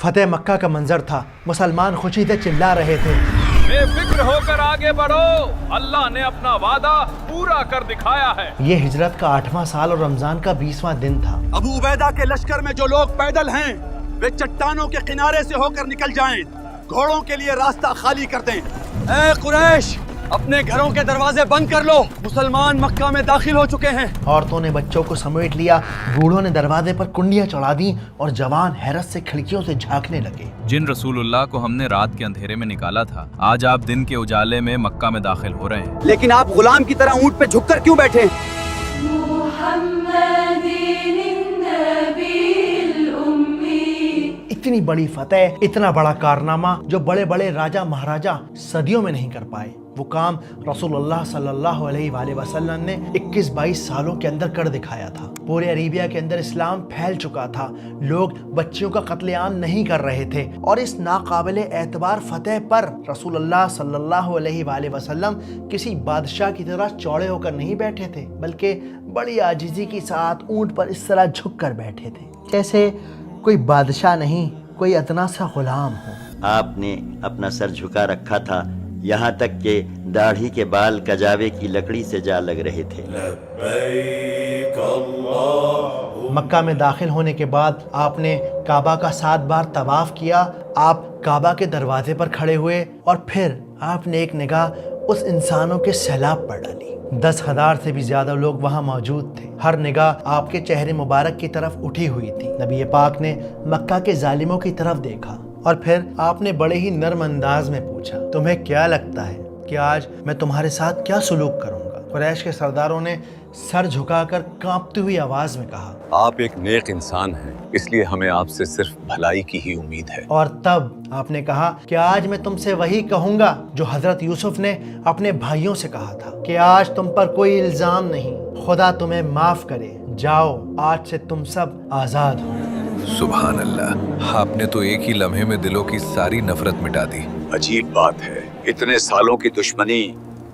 فتح مکہ کا منظر تھا، مسلمان خوشی سے چلا رہے تھے۔ بے فکر ہو کر آگے بڑھو، اللہ نے اپنا وعدہ پورا کر دکھایا ہے۔ یہ ہجرت کا 8واں سال اور رمضان کا 20واں دن تھا۔ ابو عبیدہ کے لشکر میں جو لوگ پیدل ہیں وہ چٹانوں کے کنارے سے ہو کر نکل جائیں، گھوڑوں کے لیے راستہ خالی کر دیں۔ اے قریش، اپنے گھروں کے دروازے بند کر لو، مسلمان مکہ میں داخل ہو چکے ہیں۔ عورتوں نے بچوں کو سمیٹ لیا، بوڑھوں نے دروازے پر کنڈیاں چڑھا دیں اور جوان حیرت سے کھڑکیوں سے جھانکنے لگے۔ جن رسول اللہ کو ہم نے رات کے اندھیرے میں نکالا تھا، آج آپ دن کے اجالے میں مکہ میں داخل ہو رہے ہیں، لیکن آپ غلام کی طرح اونٹ پہ جھک کر کیوں بیٹھے؟ اتنی بڑی فتح، اتنا بڑا کارنامہ جو بڑے بڑے راجہ مہاراجہ صدیوں میں نہیں کر پائے، وہ کام رسول اللہ صلی اللہ علیہ وآلہ وسلم نے 21-22 سالوں کے اندر کر دکھایا تھا۔ پورے عربیہ کے اندر اسلام پھیل چکا تھا، لوگ بچیوں کا قتل عام نہیں کر رہے تھے، اور اس ناقابل اعتبار فتح پر رسول اللہ صلی اللہ علیہ وآلہ وسلم کسی بادشاہ کی طرح چوڑے ہو کر نہیں بیٹھے تھے، بلکہ بڑی عاجزی کے ساتھ اونٹ پر اس طرح جھک کر بیٹھے تھے، جیسے کوئی بادشاہ نہیں، کوئی ادنا سا غلام ہو۔ آپ نے اپنا سر جھکا رکھا تھا، یہاں تک کہ داڑھی کے بال کجاوے کی لکڑی سے جا لگ رہے تھے۔ مکہ میں داخل ہونے کے بعد آپ نے کعبہ کا 7 بار طواف کیا۔ آپ کعبہ کے دروازے پر کھڑے ہوئے اور پھر آپ نے ایک نگاہ اس انسانوں کے سیلاب پر ڈالی۔ 10,000 سے بھی زیادہ لوگ وہاں موجود تھے، ہر نگاہ آپ کے چہرے مبارک کی طرف اٹھی ہوئی تھی۔ نبی پاک نے مکہ کے ظالموں کی طرف دیکھا اور پھر آپ نے بڑے ہی نرم انداز میں پوچھا، تمہیں کیا لگتا ہے کہ آج میں تمہارے ساتھ کیا سلوک کروں گا؟ قریش کے سرداروں نے سر جھکا کر کانپتی ہوئی آواز میں کہا، آپ ایک نیک انسان ہیں، اس لیے ہمیں آپ سے صرف بھلائی کی ہی امید ہے۔ اور تب آپ نے کہا کہ آج میں تم سے وہی کہوں گا جو حضرت یوسف نے اپنے بھائیوں سے کہا تھا کہ آج تم پر کوئی الزام نہیں، خدا تمہیں معاف کرے، جاؤ آج سے تم سب آزاد ہو۔ سبحان اللہ، آپ نے تو ایک ہی لمحے میں دلوں کی ساری نفرت مٹا دی۔ عجیب بات ہے، اتنے سالوں کی دشمنی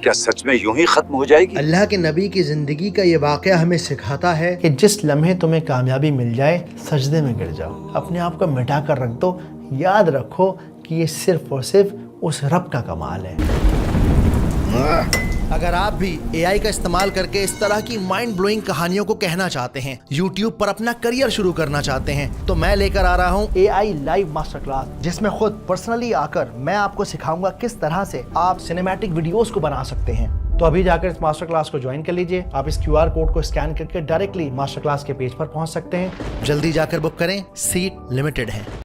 کیا سچ میں یوں ہی ختم ہو جائے گی؟ اللہ کے نبی کی زندگی کا یہ واقعہ ہمیں سکھاتا ہے کہ جس لمحے تمہیں کامیابی مل جائے سجدے میں گر جاؤ، اپنے آپ کو مٹا کر رکھ دو، یاد رکھو کہ یہ صرف اور صرف اس رب کا کمال ہے۔ اگر آپ بھی اے آئی کا استعمال کر کے اس طرح کی مائنڈ بلوئنگ کہانیوں کو کہنا چاہتے ہیں، یوٹیوب پر اپنا کریئر شروع کرنا چاہتے ہیں، تو میں لے کر آ رہا ہوں اے آئی لائیو ماسٹر کلاس، جس میں خود پرسنلی آ کر میں آپ کو سکھاؤں گا کس طرح سے آپ سینیمیٹک ویڈیوز کو بنا سکتے ہیں۔ تو ابھی جا کر اس ماسٹر کلاس کو جوائن کر لیجئے۔ آپ اس QR کوڈ کو اسکین کر کے ڈائریکٹلی ماسٹر کلاس کے پیج پر پہنچ سکتے ہیں۔ جلدی جا کر بک کریں، سیٹ لمیٹڈ ہیں۔